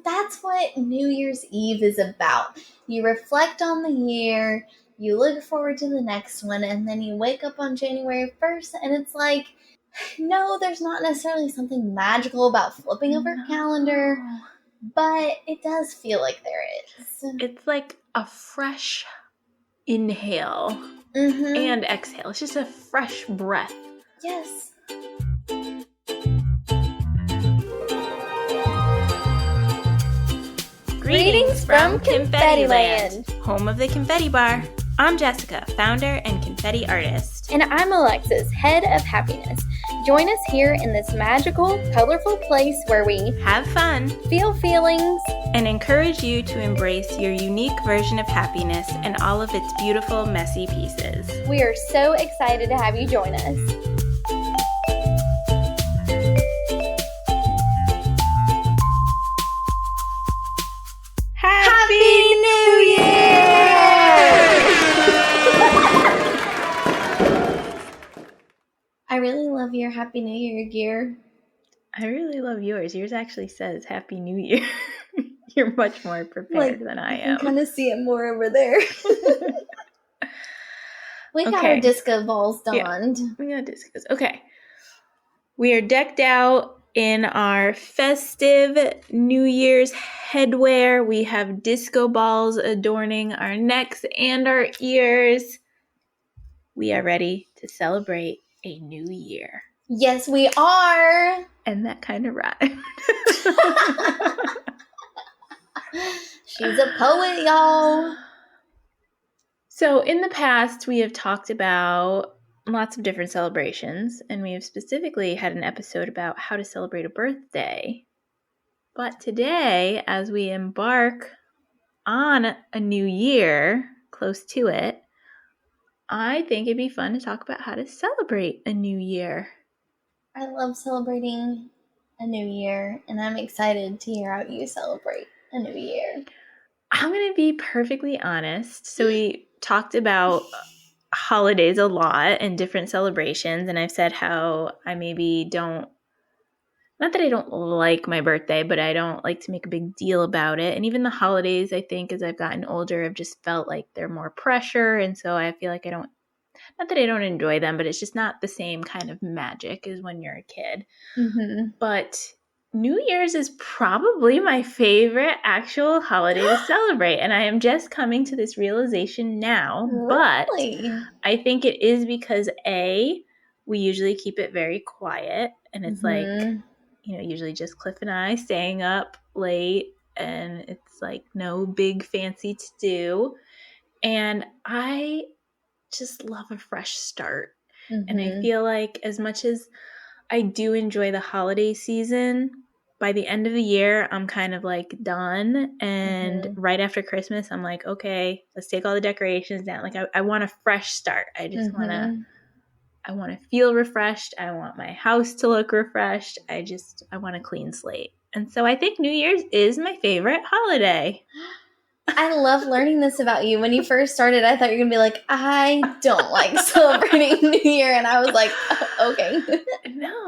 that's what New Year's Eve is about. You reflect on the year, you look forward to the next one, and then you wake up on January 1st, and it's like, no, there's not necessarily something magical about flipping over a calendar, but it does feel like there is. It's like a fresh inhale and exhale. It's just a fresh breath. Yes. Greetings from Confetti Land, home of the Confetti Bar. I'm Jessica, founder and confetti artist. And I'm Alexis, head of happiness. Join us here in this magical, colorful place where we have fun, feel feelings, and encourage you to embrace your unique version of happiness and all of its beautiful, messy pieces. We are so excited to have you join us. Happy New Year! I really love your Happy New Year gear. I really love yours. Yours actually says Happy New Year. You're much more prepared than I am. I can kind of see it more over there. We got our disco balls donned. Yeah, we got discos. Okay. We are decked out in our festive New Year's headwear. We have disco balls adorning our necks and our ears. We are ready to celebrate a new year. Yes, we are. And that kind of rhymed. She's a poet, y'all. So in the past, we have talked about lots of different celebrations, and we have specifically had an episode about how to celebrate a birthday. But today, as we embark on a new year, close to it, I think it'd be fun to talk about how to celebrate a new year. I love celebrating a new year, and I'm excited to hear how you celebrate a new year. I'm going to be perfectly honest. So we talked about holidays a lot and different celebrations, and I've said how I maybe don't, not that I don't like my birthday, but I don't like to make a big deal about it. And even the holidays, I think as I've gotten older, I've just felt like they're more pressure, and so I feel like I don't, not that I don't enjoy them, but it's just not the same kind of magic as when you're a kid. But New Year's is probably my favorite actual holiday to celebrate, and I am just coming to this realization now. Really? But I think it is because A, we usually keep it very quiet, and it's like, you know, usually just Cliff and I staying up late, and it's like no big fancy to do, and I just love a fresh start. And I feel like as much as I do enjoy the holiday season, by the end of the year, I'm kind of like done. And right after Christmas, I'm like, okay, let's take all the decorations down. Like I want a fresh start. I just I want to feel refreshed. I want my house to look refreshed. I want a clean slate. And so I think New Year's is my favorite holiday. I love learning this about you. When you first started, I thought you were going to be like, I don't like celebrating New Year. And I was like, okay. No,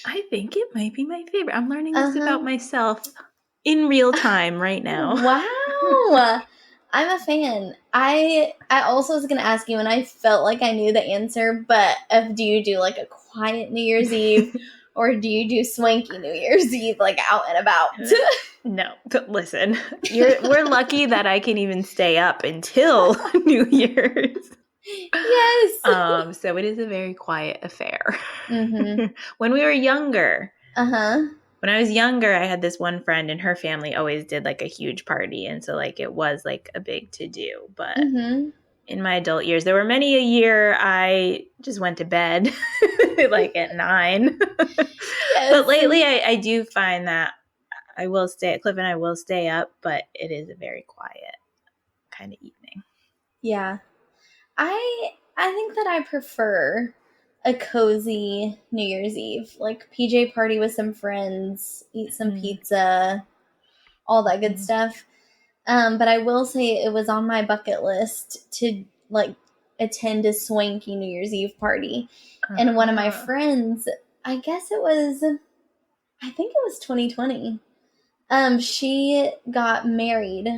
I think it might be my favorite. I'm learning this about myself in real time right now. Wow. I'm a fan. I also was going to ask you, and I felt like I knew the answer, but do you do like a quiet New Year's Eve? Or do you do swanky New Year's Eve, like out and about? No, but listen, we're lucky that I can even stay up until New Year's. Yes. So it is a very quiet affair. When we were younger, when I was younger, I had this one friend, and her family always did like a huge party, and so like it was like a big to do. But in my adult years, there were many a year I just went to bed like at 9. But lately I do find that I will stay at Cliff and I will stay up, but it is a very quiet kind of evening. Yeah. I think that I prefer a cozy New Year's Eve, like PJ party with some friends, eat some pizza, all that good stuff. But I will say it was on my bucket list to like attend a swanky New Year's Eve party. And one of my friends, I think it was 2020. She got married.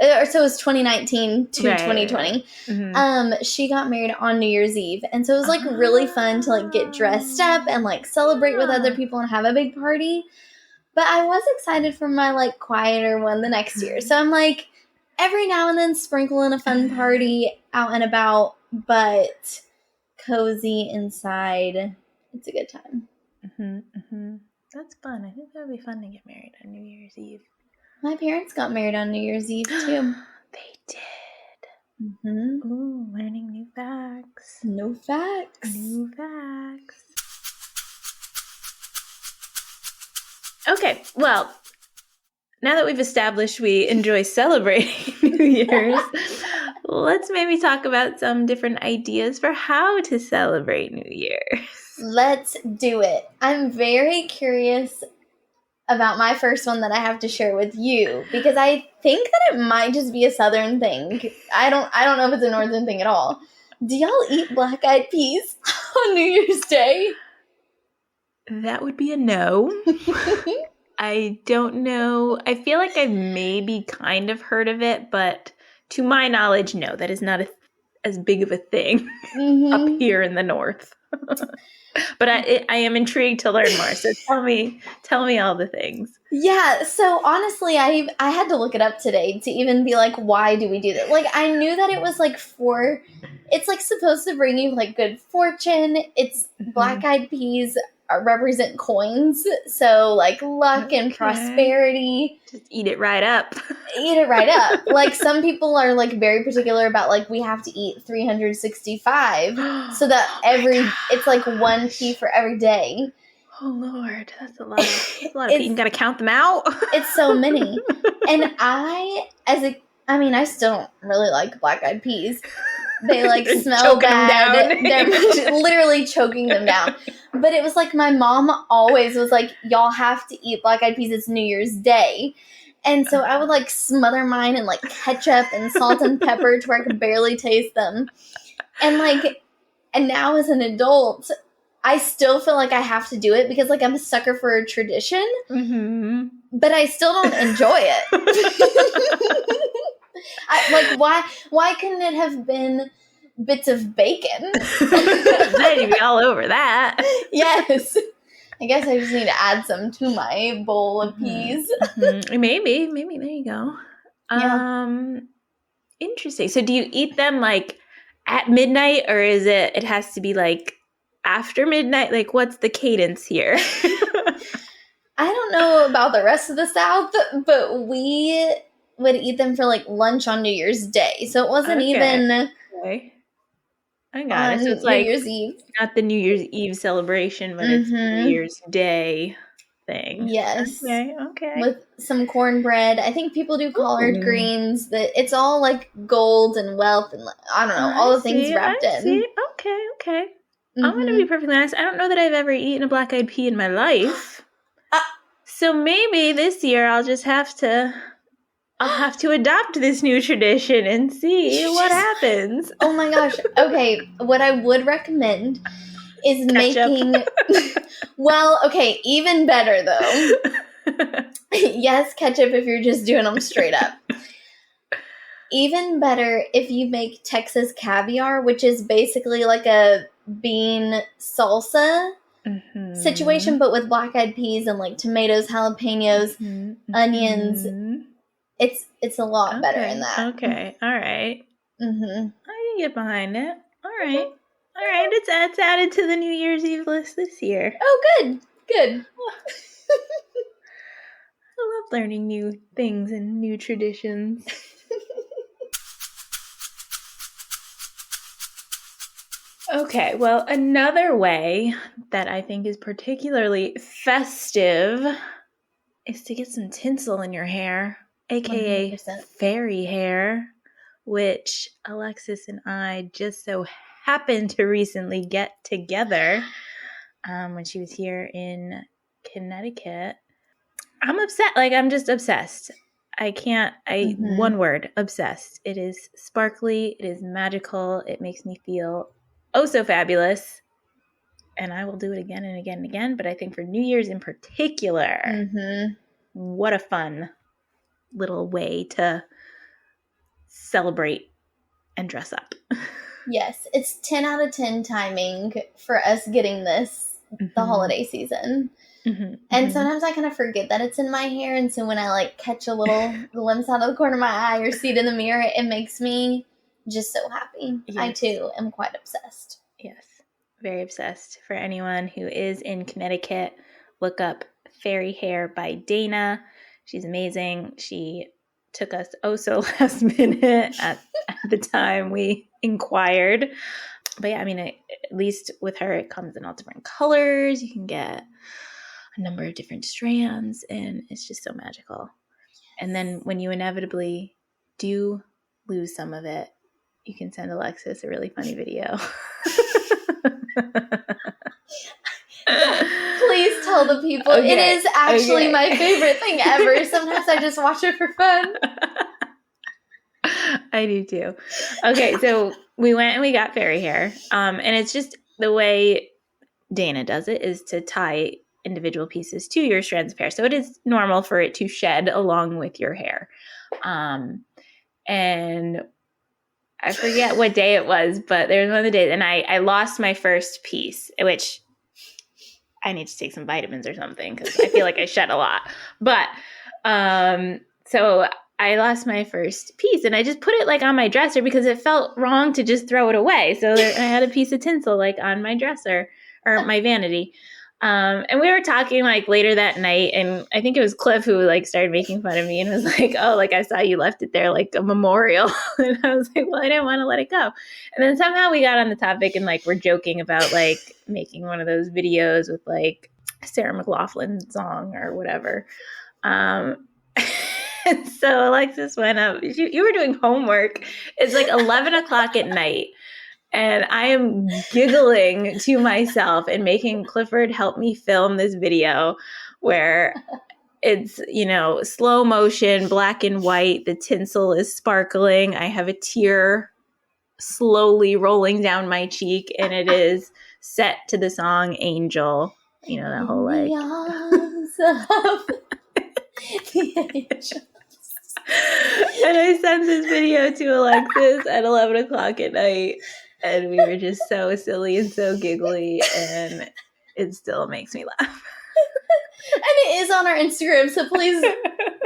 So it was 2019 to Right, 2020. right. Mm-hmm. She got married on New Year's Eve. And so it was like really fun to like get dressed up and like celebrate with other people and have a big party. But I was excited for my like quieter one the next year. So I'm like every now and then sprinkle in a fun party out and about, but cozy inside. It's a good time. Mm-hmm, mm-hmm. That's fun. I think that would be fun to get married on New Year's Eve. My parents got married on New Year's Eve too. They did. Mm-hmm. Ooh, learning new facts. No facts. New facts. Okay, well, now that we've established we enjoy celebrating New Year's, let's maybe talk about some different ideas for how to celebrate New Year's. Let's do it. I'm very curious about my first one that I have to share with you because I think that it might just be a Southern thing. I don't know if it's a Northern thing at all. Do y'all eat black-eyed peas on New Year's Day? That would be a no. I don't know. I feel like I've maybe kind of heard of it, but to my knowledge, no, that is not as big of a thing up here in the North. But I am intrigued to learn more. So tell me all the things. Yeah. So honestly, I had to look it up today to even be like, why do we do that? Like, I knew that it was like it's like supposed to bring you like good fortune. It's black-eyed peas represent coins, so like luck and prosperity. Just eat it right up. Eat it right up. Like some people are like very particular about like we have to eat 365 so that it's like one pea for every day. Oh Lord, that's a lot of pea. You gotta count them out. It's so many. And I still don't really like black-eyed peas. They like smell bad. They're literally choking them down. But it was like my mom always was like, y'all have to eat black-eyed peas. It's New Year's Day. And so I would like smother mine in like ketchup and salt and pepper to where I could barely taste them. And now as an adult, I still feel like I have to do it because like I'm a sucker for a tradition. Mm-hmm. But I still don't enjoy it. Why couldn't it have been bits of bacon? Then you'd be all over that. Yes. I guess I just need to add some to my bowl of peas. Mm-hmm. Maybe there you go. Yeah. Interesting. So do you eat them like at midnight or is it has to be like after midnight? Like what's the cadence here? I don't know about the rest of the South, but we would eat them for like lunch on New Year's Day. So it wasn't even I got it. So it's like New Year's Eve. Not the New Year's Eve celebration, but it's the New Year's Day thing. Yes. Okay. With some cornbread. I think people do collard greens. It's all like gold and wealth and I don't know, all the things wrapped in. Okay. I'm going to be perfectly honest. I don't know that I've ever eaten a black-eyed pea in my life. So maybe this year I'll have to adopt this new tradition and see what happens. Oh my gosh. Okay, what I would recommend is making well, okay, even better though. Yes, ketchup if you're just doing them straight up. Even better if you make Texas caviar, which is basically like a bean salsa situation, but with black-eyed peas and like tomatoes, jalapenos, onions. It's a lot better in that. Okay, all right. I can get behind it. All right. It's added to the New Year's Eve list this year. Oh, good. I love learning new things and new traditions. Okay, well, another way that I think is particularly festive is to get some tinsel in your hair, aka 100%. Fairy hair, which Alexis and I just so happened to recently get together when she was here in Connecticut. I'm upset. Like, I'm just obsessed. One word, obsessed. It is sparkly. It is magical. It makes me feel oh so fabulous. And I will do it again and again and again. But I think for New Year's in particular, what a fun little way to celebrate and dress up. Yes, it's 10 out of 10 timing for us getting this the holiday season. And sometimes I kind of forget that it's in my hair, and so when I like catch a little glimpse out of the corner of my eye or see it in the mirror, it makes me just so happy. Yes. I too am quite obsessed. Yes, very obsessed. For anyone who is in Connecticut, look up Fairy Hair by Dana. She's amazing. She took us so last minute at the time we inquired. But yeah, I mean, at least with her, it comes in all different colors. You can get a number of different strands, and it's just so magical. And then when you inevitably do lose some of it, you can send Alexis a really funny video. Please tell the people. Okay. It is actually my favorite thing ever. Sometimes I just watch it for fun. I do too. Okay, so we went and we got fairy hair. And it's just the way Dana does it is to tie individual pieces to your strands of hair. So it is normal for it to shed along with your hair. And I forget what day it was, but there was one of the days, and I lost my first piece, which I need to take some vitamins or something because I feel like I shed a lot. But so I lost my first piece, and I just put it like on my dresser because it felt wrong to just throw it away. So I had a piece of tinsel like on my dresser or my vanity. And we were talking like later that night, and I think it was Cliff who like started making fun of me and was like, oh, like I saw you left it there like a memorial. And I was like, well, I didn't want to let it go. And then somehow we got on the topic and like we're joking about like making one of those videos with like Sarah McLachlan song or whatever. And so Alexis went up. You were doing homework. It's like 11 o'clock at night. And I am giggling to myself and making Clifford help me film this video where it's, you know, slow motion, black and white. The tinsel is sparkling. I have a tear slowly rolling down my cheek, and it is set to the song Angel. You know, that whole like... the angels. And I sent this video to Alexis at 11 o'clock at night. And we were just so silly and so giggly, and it still makes me laugh. And it is on our Instagram, so please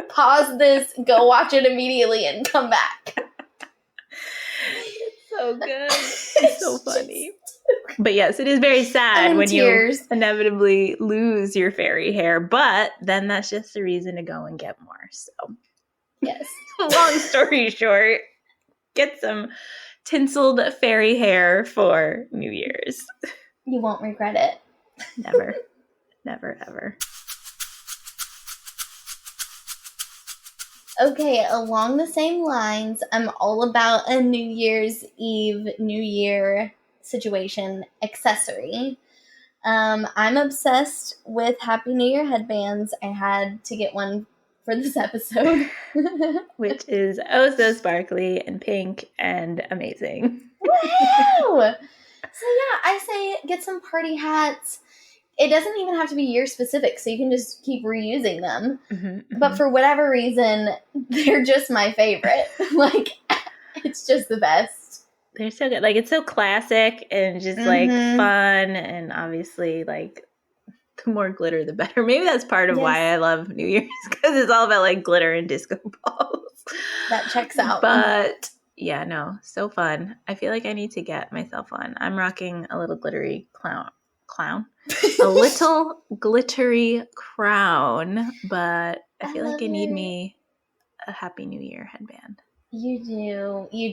pause this, go watch it immediately, and come back. It's so good. It's so funny. But yes, it is very sad when you inevitably lose your fairy hair, but then that's just the reason to go and get more. So, yes. Long story short, get some tinseled fairy hair for New Year's. You won't regret it. Never. Never, ever. Okay, along the same lines, I'm all about a New Year's Eve, New Year situation accessory. I'm obsessed with Happy New Year headbands. I had to get one for this episode. Which is oh so sparkly and pink and amazing. Woohoo! So yeah, I say get some party hats. It doesn't even have to be year specific, so you can just keep reusing them. But for whatever reason, they're just my favorite. Like, it's just the best. They're so good. Like, it's so classic and just like fun, and obviously like the more glitter, the better. Maybe that's part of why I love New Year's, because it's all about like glitter and disco balls. That checks out. But yeah, no, so fun. I feel like I need to get myself one. I'm rocking a little glittery clown. A little glittery crown, but I feel like I need me a Happy New Year headband. You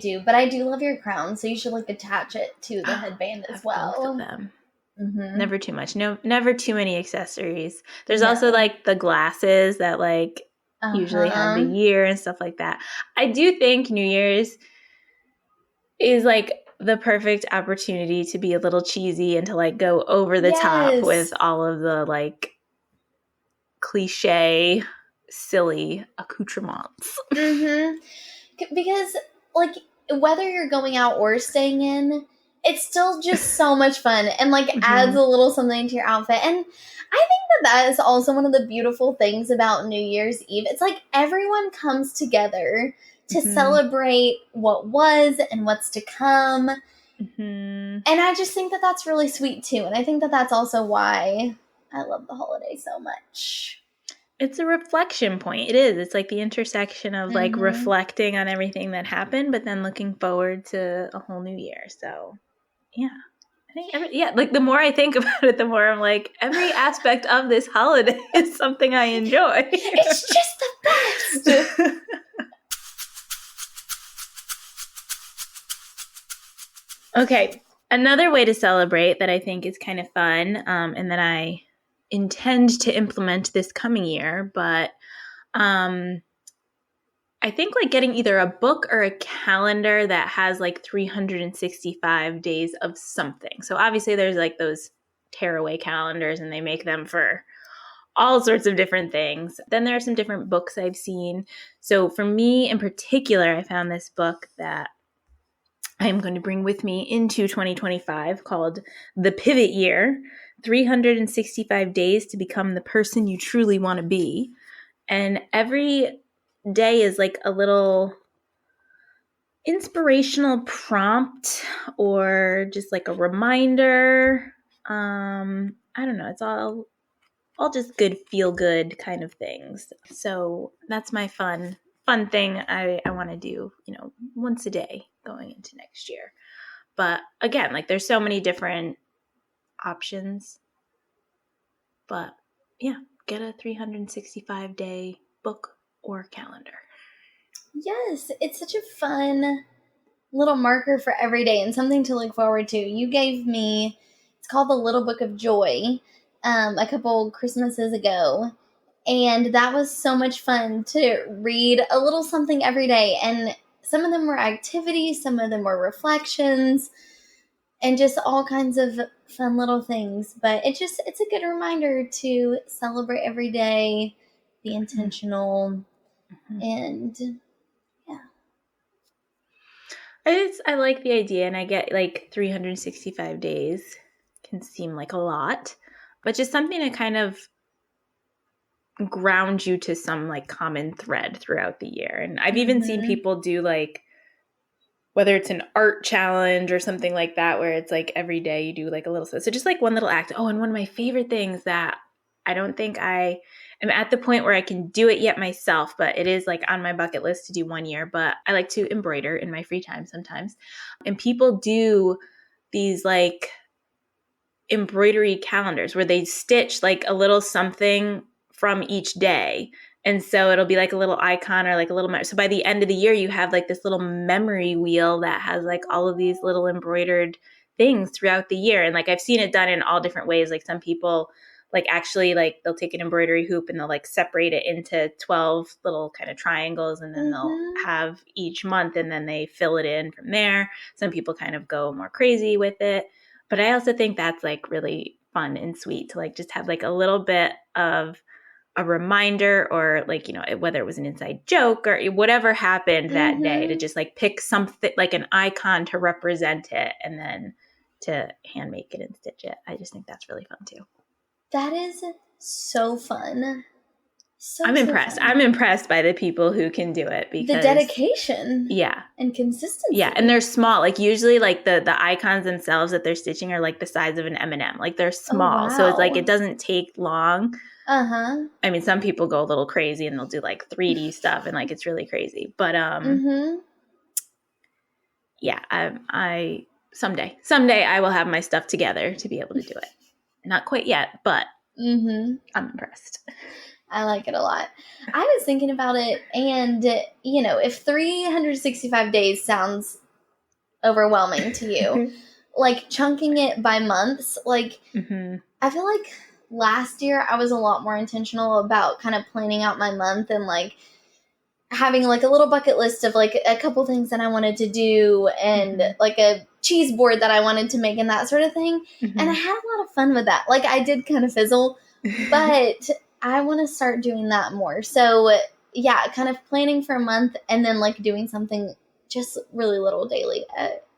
do. But I do love your crown, so you should like attach it to the headband as well. Both of them. Never too much. No, never too many accessories. There's also like the glasses that like usually have the year and stuff like that. I do think New Year's is like the perfect opportunity to be a little cheesy and to like go over the top with all of the like cliche, silly accoutrements. Because like whether you're going out or staying in, it's still just so much fun and like adds Mm-hmm. a little something to your outfit. And I think that is also one of the beautiful things about New Year's Eve. It's like everyone comes together to Mm-hmm. celebrate what was and what's to come. Mm-hmm. And I just think that that's really sweet too. And I think that that's also why I love the holiday so much. It's a reflection point. It is. It's like the intersection of like reflecting on everything that happened, but then looking forward to a whole new year. So, yeah. I think like the more I think about it, the more I'm like, every aspect of this holiday is something I enjoy. It's just the best. Okay. Another way to celebrate that I think is kind of fun, and that I intend to implement this coming year, but I think like getting either a book or a calendar that has like 365 days of something. So obviously there's like those tearaway calendars and they make them for all sorts of different things. Then there are some different books I've seen. So for me in particular, I found this book that I am going to bring with me into 2025 called The Pivot Year, 365 Days to Become the Person You Truly Want to Be. And every day is like a little inspirational prompt or just like a reminder. I don't know. It's all just good, feel good kind of things. So that's my fun thing I want to do, once a day going into next year. But again, like there's so many different options. But yeah, get a 365-day book or calendar. Yes, it's such a fun little marker for every day and something to look forward to. You gave me, it's called The Little Book of Joy, a couple Christmases ago. And that was so much fun to read a little something every day. And some of them were activities, some of them were reflections, and just all kinds of fun little things. But it's a good reminder to celebrate every day, be intentional, and yeah. I like the idea, and I get like 365 days can seem like a lot, but just something to kind of ground you to some like common thread throughout the year. And I've even seen people do like, whether it's an art challenge or something like that, where it's like every day you do like a little, so just like one little act. Oh, and one of my favorite things that I don't think I am at the point where I can do it yet myself, but it is like on my bucket list to do one year. But I like to embroider in my free time sometimes. And people do these like embroidery calendars where they stitch like a little something from each day. And so it'll be like a little icon or like a little, so by the end of the year, you have like this little memory wheel that has like all of these little embroidered things throughout the year. And like, I've seen it done in all different ways. Like some people like actually like they'll take an embroidery hoop and they'll like separate it into 12 little kind of triangles. And then they'll have each month and then they fill it in from there. Some people kind of go more crazy with it. But I also think that's like really fun and sweet to like just have like a little bit of a reminder, or like, whether it was an inside joke or whatever happened that day, to just like pick something like an icon to represent it and then to hand make it and stitch it. I just think that's really fun too. That is so fun. I'm impressed. I'm impressed by the people who can do it, because the dedication, yeah, and consistency. Yeah, and they're small. Like usually, like the icons themselves that they're stitching are like the size of an M&M. Like they're small, wow. So it's like it doesn't take long. I mean, some people go a little crazy and they'll do like 3D stuff, and like it's really crazy. But yeah, I someday I will have my stuff together to be able to do it. Not quite yet, but I'm impressed. I like it a lot. I was thinking about it, and if 365 days sounds overwhelming to you, like chunking it by months, like I feel like last year I was a lot more intentional about kind of planning out my month and like having like a little bucket list of like a couple things that I wanted to do and like a cheese board that I wanted to make and that sort of thing. And I had a lot of fun with that. Like I did kind of fizzle, but I want to start doing that more. So yeah, kind of planning for a month and then like doing something just really little daily.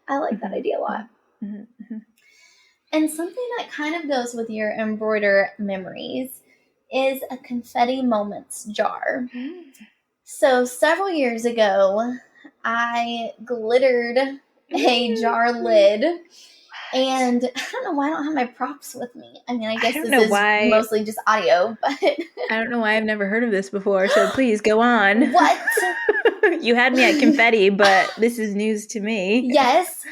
I like that idea a lot. Mm-hmm. And something that kind of goes with your embroider memories is a confetti moments jar. So several years ago, I glittered a jar lid. And I don't know why I don't have my props with me. I mean, I guess this is mostly just audio, but I don't know why I've never heard of this before, so please go on. What? You had me at confetti, but this is news to me. Yes.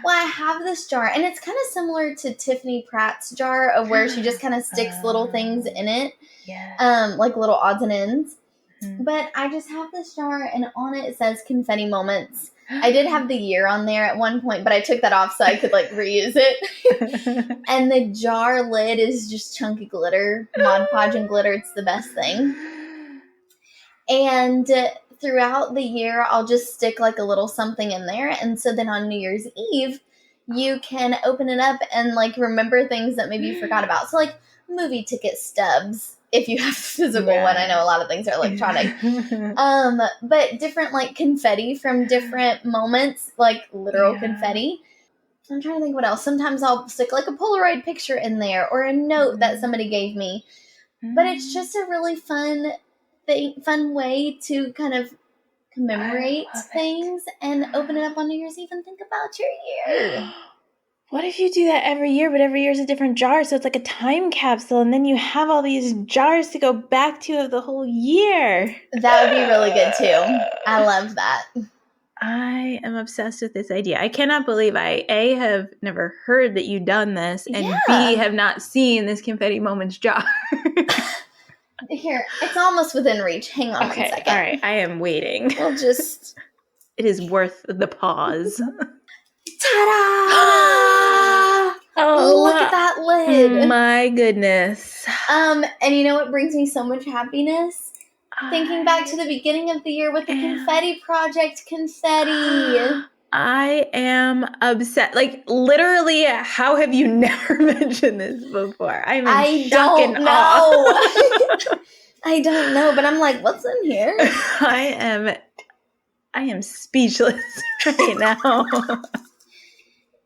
Well, I have this jar, and it's kind of similar to Tiffany Pratt's jar of where she just kind of sticks little things in it. Yeah. Like little odds and ends. Mm-hmm. But I just have this jar, and on it says Confetti Moments. I did have the year on there at one point, but I took that off so I could, reuse it. And the jar lid is just chunky glitter, Mod Podge and glitter. It's the best thing. And throughout the year, I'll just stick, a little something in there. And so then on New Year's Eve, you can open it up and, remember things that maybe you forgot about. So, movie ticket stubs. If you have a physical one, I know a lot of things are electronic. But different confetti from different moments, literal confetti. I'm trying to think what else. Sometimes I'll stick a Polaroid picture in there or a note that somebody gave me. But it's just a really fun way to kind of commemorate things and open it up on New Year's Eve and think about your year. What if you do that every year, but every year is a different jar, so it's like a time capsule, and then you have all these jars to go back to of the whole year? That would be really good, too. I love that. I am obsessed with this idea. I cannot believe I, A, have never heard that you've done this, and B, have not seen this Confetti Moments jar. Here, it's almost within reach. Hang on 1 second. All right, I am waiting. We'll just... It is worth the pause. Ta-da! Oh, look at that lid. My goodness. And you know what brings me so much happiness? Thinking back to the beginning of the year with the confetti project, confetti. I am upset. Literally, how have you never mentioned this before? I'm in shock and awe. I don't know, but I'm what's in here? I am speechless right now.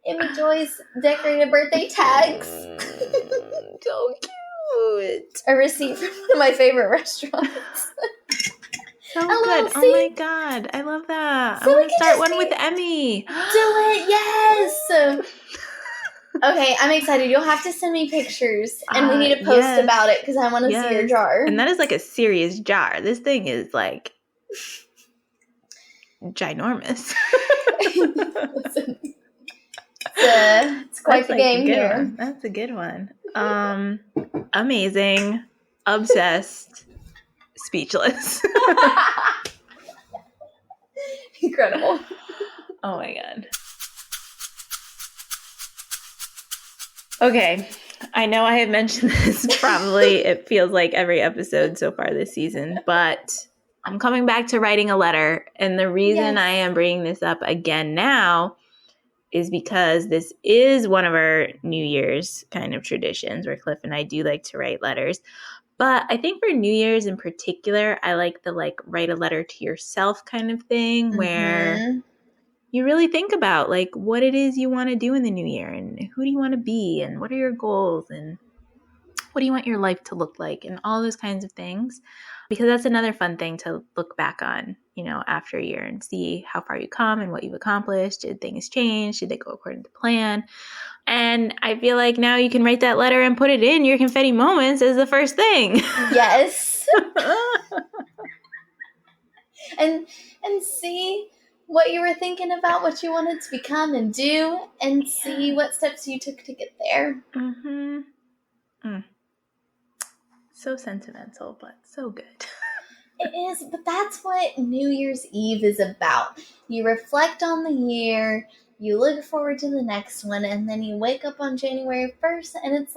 Amy Joy's decorated birthday tags. So cute. A receipt from one of my favorite restaurants. So good. Oh my God. I love that. So I want to start one with Emmy. Do it. Yes. Okay, I'm excited. You'll have to send me pictures. And we need to post about it because I want to see your jar. And that is a serious jar. This thing is ginormous. Listen. It's quite the game here. That's a good one. Amazing. Obsessed. Speechless. Incredible. Oh my God. Okay. I know I have mentioned this probably, it feels like every episode so far this season, but I'm coming back to writing a letter. And the reason I am bringing this up again now is because this is one of our New Year's kind of traditions where Cliff and I do like to write letters. But I think for New Year's in particular, I like the write a letter to yourself kind of thing where you really think about what it is you want to do in the new year and who do you want to be and what are your goals and what do you want your life to look like and all those kinds of things. Because that's another fun thing to look back on, after a year and see how far you come and what you've accomplished. Did things change? Did they go according to plan? And I feel like now you can write that letter and put it in your confetti moments as the first thing. Yes. and see what you were thinking about, what you wanted to become and do, and see what steps you took to get there. Mm-hmm. So sentimental, but so good. It is, but that's what New Year's Eve is about. You reflect on the year, you look forward to the next one, and then you wake up on January 1st, and it's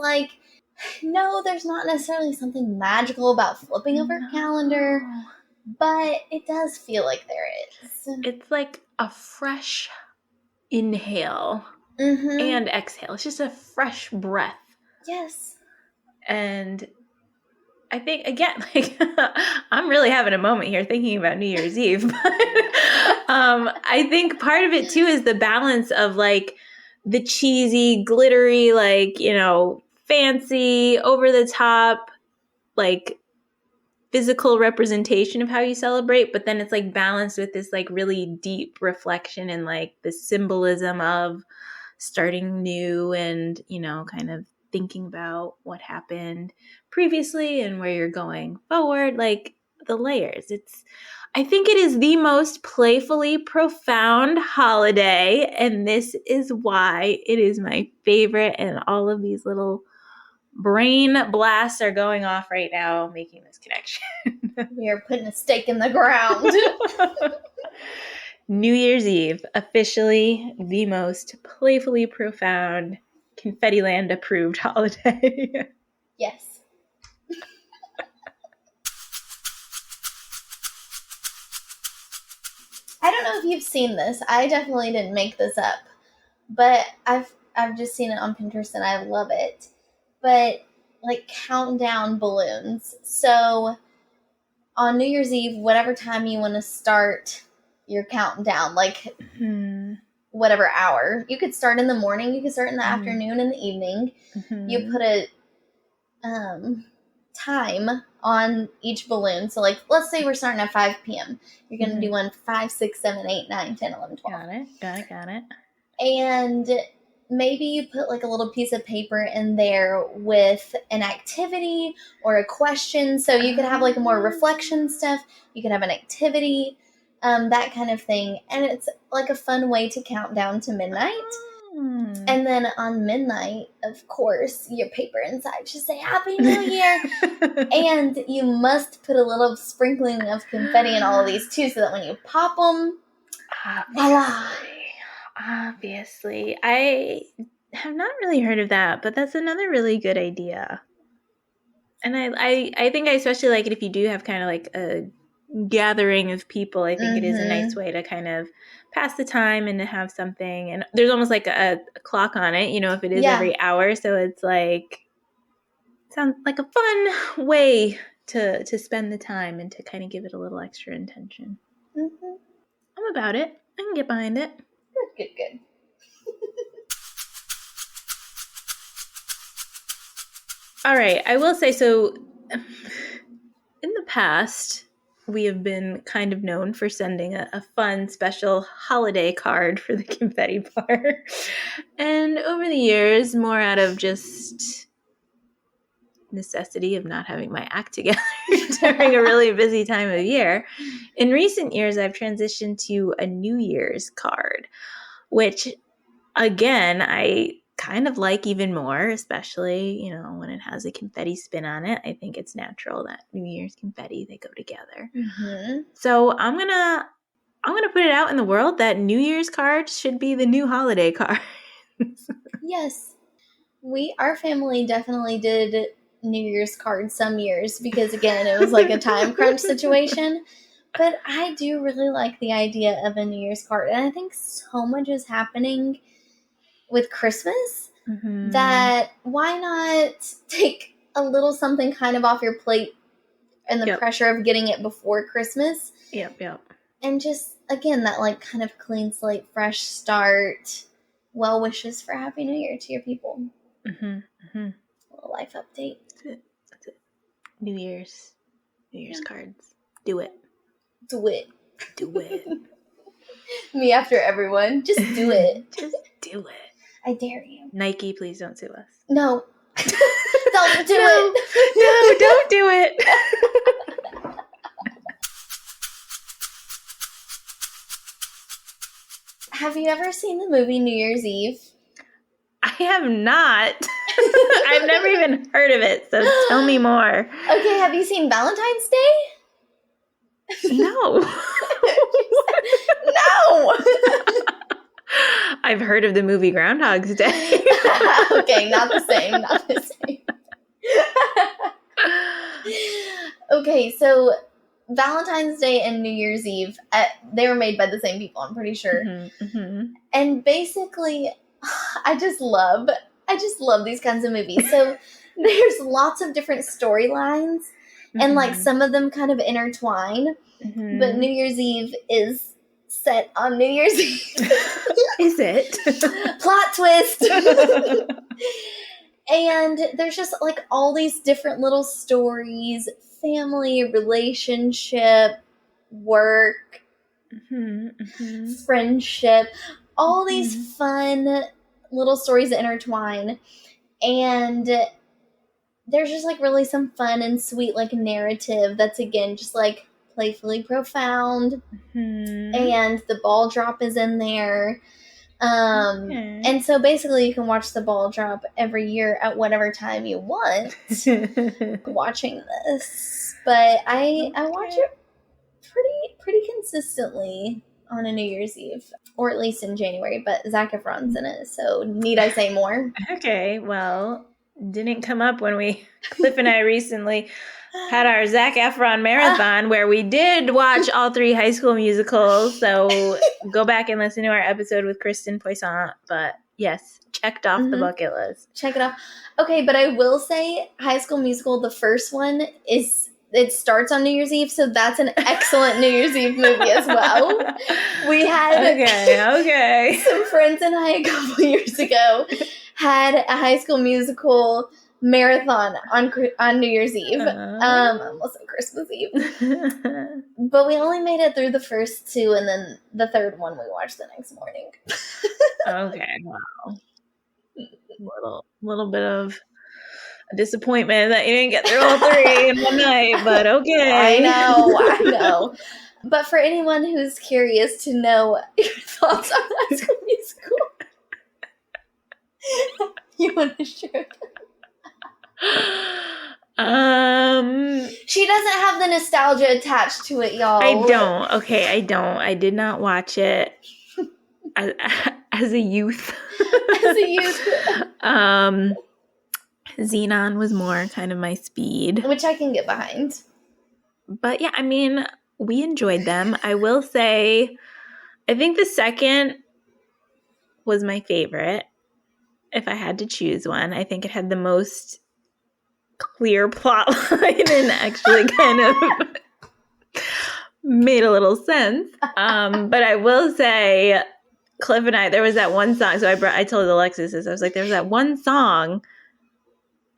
no, there's not necessarily something magical about flipping over a calendar, but it does feel like there is. It's like a fresh inhale and exhale. It's just a fresh breath. Yes. And I think, again, I'm really having a moment here thinking about New Year's Eve. But I think part of it, too, is the balance of, the cheesy, glittery, like, you know, fancy, over the top, like physical representation of how you celebrate, but then it's like balanced with this like really deep reflection and like the symbolism of starting new and, you know, kind of thinking about what happened previously and where you're going forward, like the layers. I think it is the most playfully profound holiday, and this is why it is my favorite, and all of these little brain blasts are going off right now making this connection. We are putting a stake in the ground. New Year's Eve, officially the most playfully profound, Confetti Land approved holiday. Yes. I don't know if you've seen this. I definitely didn't make this up, but I've just seen it on Pinterest and I love it. But like countdown balloons. So on New Year's Eve, whatever time you want to start your countdown, like whatever hour. You could start in the morning, you could start in the afternoon, in the evening. You put a time on each balloon. So like, let's say we're starting at 5 p.m. You're going to do one 5, 6, 7, 8, 9, 10, 11, 12. Got it. And maybe you put like a little piece of paper in there with an activity or a question. So you could have like a more reflection stuff. You could have an activity, that kind of thing. And it's like a fun way to count down to midnight. And then on midnight, of course, your paper inside should say Happy New Year. And you must put a little sprinkling of confetti in all of these too, so that when you pop them, voila. Obviously. I have not really heard of that, but that's another really good idea. And I think I especially like it if you do have kind of like a gathering of people. I think it is a nice way to kind of pass the time and to have something. And there's almost like a clock on it, you know, if it is every hour. So it's like, sounds like a fun way to spend the time and to kind of give it a little extra intention. I'm about it. I can get behind it. Good. All right. I will say, so in the past, we have been kind of known for sending a fun, special holiday card for the Confetti Bar. And over the years, more out of just necessity of not having my act together during a really busy time of year, in recent years, I've transitioned to a New Year's card, which, again, I kind of like even more, especially, you know, when it has a confetti spin on it. I think it's natural that New Year's confetti, they go together. So I'm gonna put it out in the world that New Year's cards should be the new holiday cards. Yes. Our family definitely did New Year's cards some years because, again, it was like a time crunch situation. But I do really like the idea of a New Year's card. And I think so much is happening with Christmas that why not take a little something kind of off your plate and the pressure of getting it before Christmas. Yep. And just, again, that like kind of clean slate, fresh start, well wishes for Happy New Year to your people. A little life update. That's it. New Year's cards. Do it. Do it. Do it. Me after everyone. Just do it. Just do it. I dare you. Nike, please don't sue us. No. Don't do it. No, don't do it. Have you ever seen the movie New Year's Eve? I have not. I've never even heard of it, so tell me more. Okay, have you seen Valentine's Day? No. No. I've heard of the movie Groundhog's Day. Okay, not the same. Okay, so Valentine's Day and New Year's Eve, they were made by the same people, I'm pretty sure. And basically, I just love these kinds of movies. So there's lots of different storylines, and like some of them kind of intertwine. But New Year's Eve is set on New Year's Eve. Is it? Plot twist. And there's just like all these different little stories, family, relationship, work, friendship, all these fun little stories that intertwine. And there's just like really some fun and sweet like narrative that's again just like playfully profound. And the ball drop is in there. And so basically you can watch the ball drop every year at whatever time you want watching this. But I watch it pretty consistently on a New Year's Eve, or at least in January, but Zac Efron's in it, so need I say more? Okay, well, didn't come up when Cliff and I recently had our Zac Efron marathon where we did watch all 3 High School Musicals. So go back and listen to our episode with Kristen Poisson. But yes, checked off the bucket list. Check it off. Okay, but I will say High School Musical, the first one, it starts on New Year's Eve, so that's an excellent New Year's Eve movie as well. We had some friends and I a couple years ago had a High School Musical marathon on New Year's Eve, almost on Christmas Eve. But we only made it through the first 2, and then the third one we watched the next morning. Okay, wow. Little bit of a disappointment that you didn't get through all 3 in one night, but okay. I know. But for anyone who's curious to know your thoughts on High School Musical, you want to share? She doesn't have the nostalgia attached to it, y'all. I don't. Okay, I don't. I did not watch it as a youth. Xenon was more kind of my speed, which I can get behind. But yeah, I mean, we enjoyed them. I will say, I think the second was my favorite. If I had to choose one, I think it had the most clear plot line and actually kind of made a little sense. But I will say, Cliff and I, there was that one song. So I told Alexis this. I was like, there was that one song.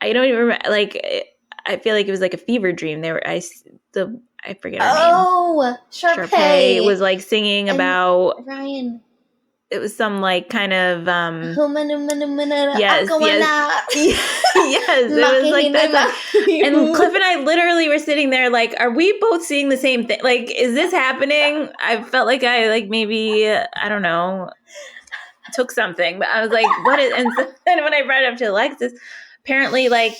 I don't even remember. Like, I feel like it was like a fever dream. I forget her name. Oh, Sharpay was like singing about Ryan. It was some like kind of yes, it was like that. And Cliff and I literally were sitting there like, are we both seeing the same thing? Like, is this happening? I felt like I like maybe I don't know took something, but I was like, what is? And then when I brought it up to Alexis, apparently like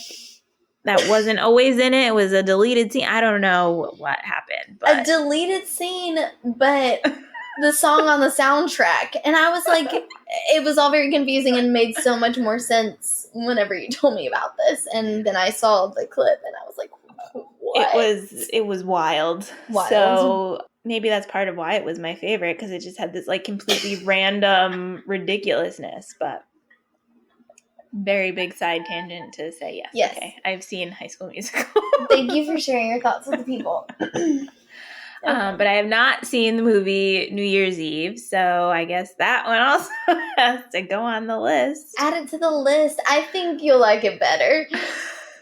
that wasn't always in it. It was a deleted scene. I don't know what happened. But. A deleted scene, but. The song on the soundtrack, and I was like, it was all very confusing and made so much more sense whenever you told me about this. And then I saw the clip, and I was like, what? It was wild. So maybe that's part of why it was my favorite, because it just had this like completely random ridiculousness. But very big side tangent to say yes. Okay, I've seen High School Musical. Thank you for sharing your thoughts with the people. But I have not seen the movie New Year's Eve, so I guess that one also has to go on the list. Add it to the list. I think you'll like it better. And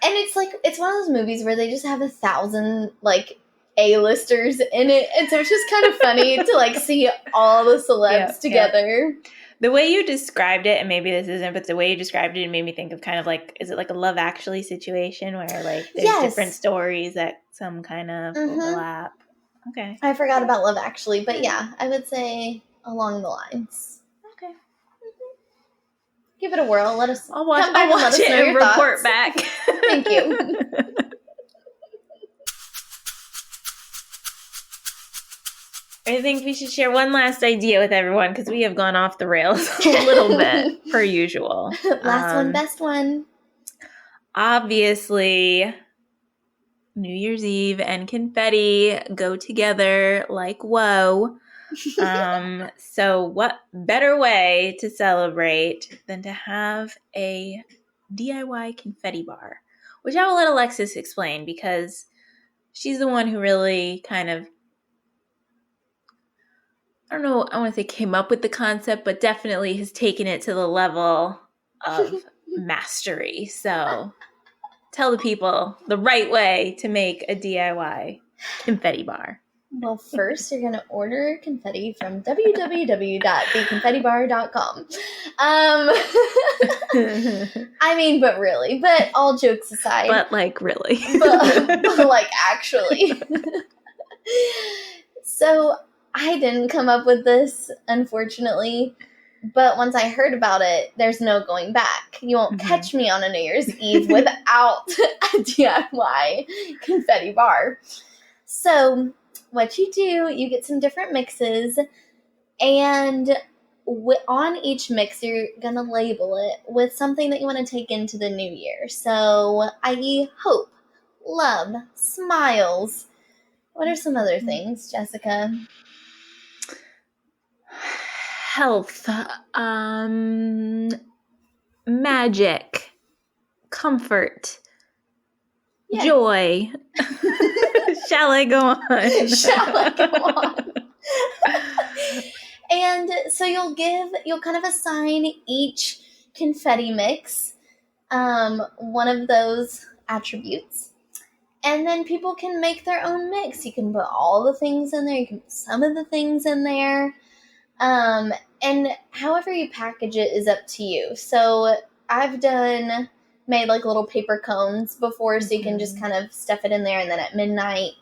it's like, it's one of those movies where they just have 1,000 like A-listers in it, and so it's just kind of funny to like see all the celebs together. Yep. The way you described it, and maybe this isn't, but the way you described it made me think of kind of like, is it like a Love Actually situation where like there's different stories that some kind of overlap? Okay. I forgot about Love Actually, but yeah, I would say along the lines. Okay. Give it a whirl. Let us. I'll watch it and report back. Thank you. I think we should share one last idea with everyone because we have gone off the rails a little bit, per usual. Last one, best one. Obviously, New Year's Eve and confetti go together like whoa. So what better way to celebrate than to have a DIY confetti bar, which I will let Alexis explain because she's the one who really kind of I don't know, I want to say came up with the concept, but definitely has taken it to the level of mastery. So tell the people the right way to make a DIY confetti bar. Well, first you're going to order confetti from www.theconfettibar.com. I mean, but really, but all jokes aside. But like really. but like actually. So I didn't come up with this, unfortunately. But once I heard about it, there's no going back. You won't catch me on a New Year's Eve without a DIY confetti bar. So what you do, you get some different mixes, and on each mix, you're going to label it with something that you want to take into the new year. So, i.e. hope, love, smiles. What are some other things, Jessica? Health, magic, comfort, joy. Shall I go on? Shall I go on? And so you'll kind of assign each confetti mix one of those attributes. And then people can make their own mix. You can put all the things in there. You can put some of the things in there. And however you package it is up to you. So I've made like little paper cones before, so you can just kind of stuff it in there, and then at midnight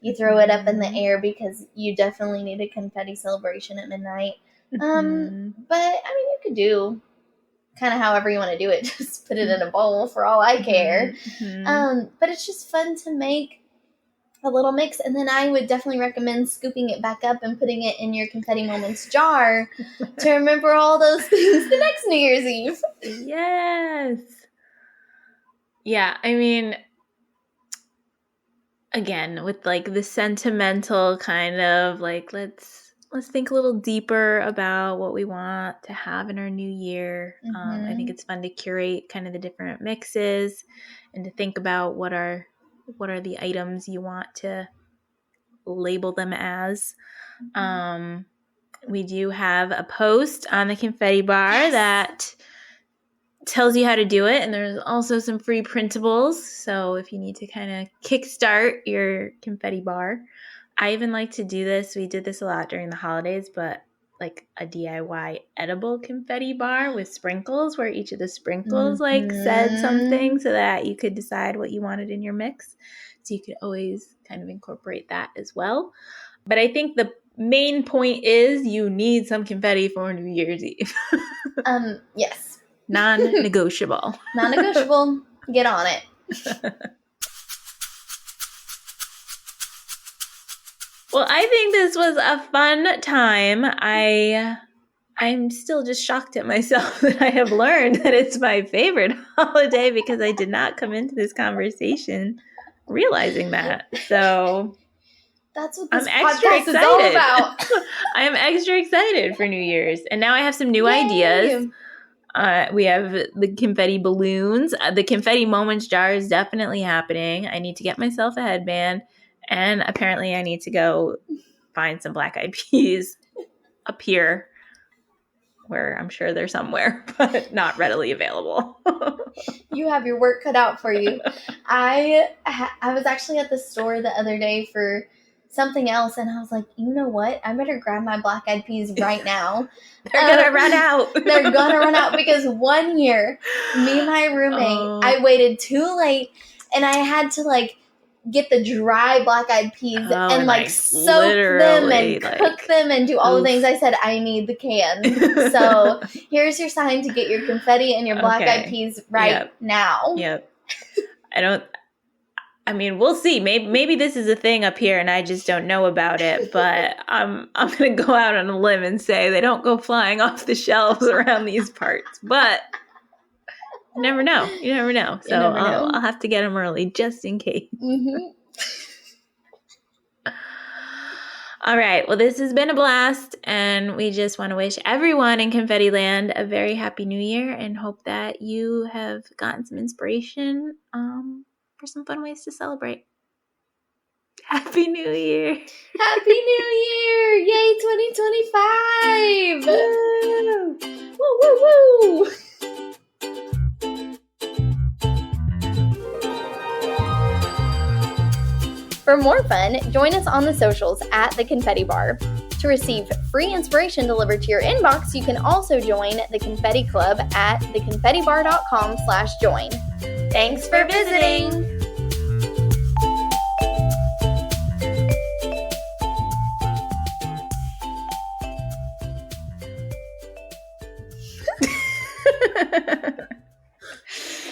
you throw it up in the air, because you definitely need a confetti celebration at midnight. But I mean, you could do kind of however you want to do it. Just put it in a bowl for all I care. But it's just fun to make a little mix, and then I would definitely recommend scooping it back up and putting it in your Confetti Moments jar to remember all those things the next New Year's Eve. Yes. Yeah, I mean, again, with like the sentimental kind of like, let's think a little deeper about what we want to have in our new year. I think it's fun to curate kind of the different mixes and to think about what are the items you want to label them as. We do have a post on the Confetti Bar that tells you how to do it, and there's also some free printables, so if you need to kind of kickstart your confetti bar. I even like to do this. We did this a lot during the holidays, but like a DIY edible confetti bar with sprinkles, where each of the sprinkles like said something, so that you could decide what you wanted in your mix. So you could always kind of incorporate that as well. But I think the main point is you need some confetti for New Year's Eve. Yes. Non-negotiable. Non-negotiable. Get on it. Well, I think this was a fun time. I'm still just shocked at myself that I have learned that it's my favorite holiday, because I did not come into this conversation realizing that. So that's what this podcast is all about. I am extra excited for New Year's. And now I have some new ideas. We have the confetti balloons. The Confetti Moments jar is definitely happening. I need to get myself a headband. And apparently I need to go find some black-eyed peas up here, where I'm sure they're somewhere, but not readily available. You have your work cut out for you. I was actually at the store the other day for something else, and I was like, you know what? I better grab my black-eyed peas right now. They're going to run out. They're going to run out, because one year, me and my roommate, I waited too late, and I had to like get the dry black-eyed peas and like soak them and cook them and do all the things. I said, I need the can. So here's your sign to get your confetti and your black-eyed peas right now. Yep. I mean, we'll see. Maybe this is a thing up here and I just don't know about it, but I'm going to go out on a limb and say they don't go flying off the shelves around these parts. But you never know. You never know. So I'll have to get them early just in case. All right. Well, this has been a blast, and we just want to wish everyone in Confetti Land a very happy New Year, and hope that you have gotten some inspiration for some fun ways to celebrate. Happy New Year. Happy New Year. Yay, 2025. Woo! For more fun, join us on the socials at the Confetti Bar. To receive free inspiration delivered to your inbox, you can also join the Confetti Club at theconfettibar.com/join. Thanks for visiting!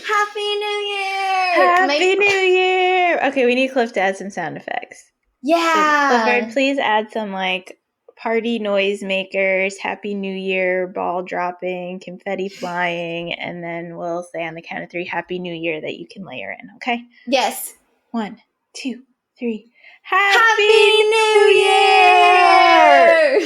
Happy New Year! Happy New Year! Okay, we need Cliff to add some sound effects. Yeah! So, Clifford, please add some, like, party noisemakers, Happy New Year, ball dropping, confetti flying, and then we'll say on the count of 3, Happy New Year that you can layer in, okay? Yes. 1, 2, 3. Happy New Year!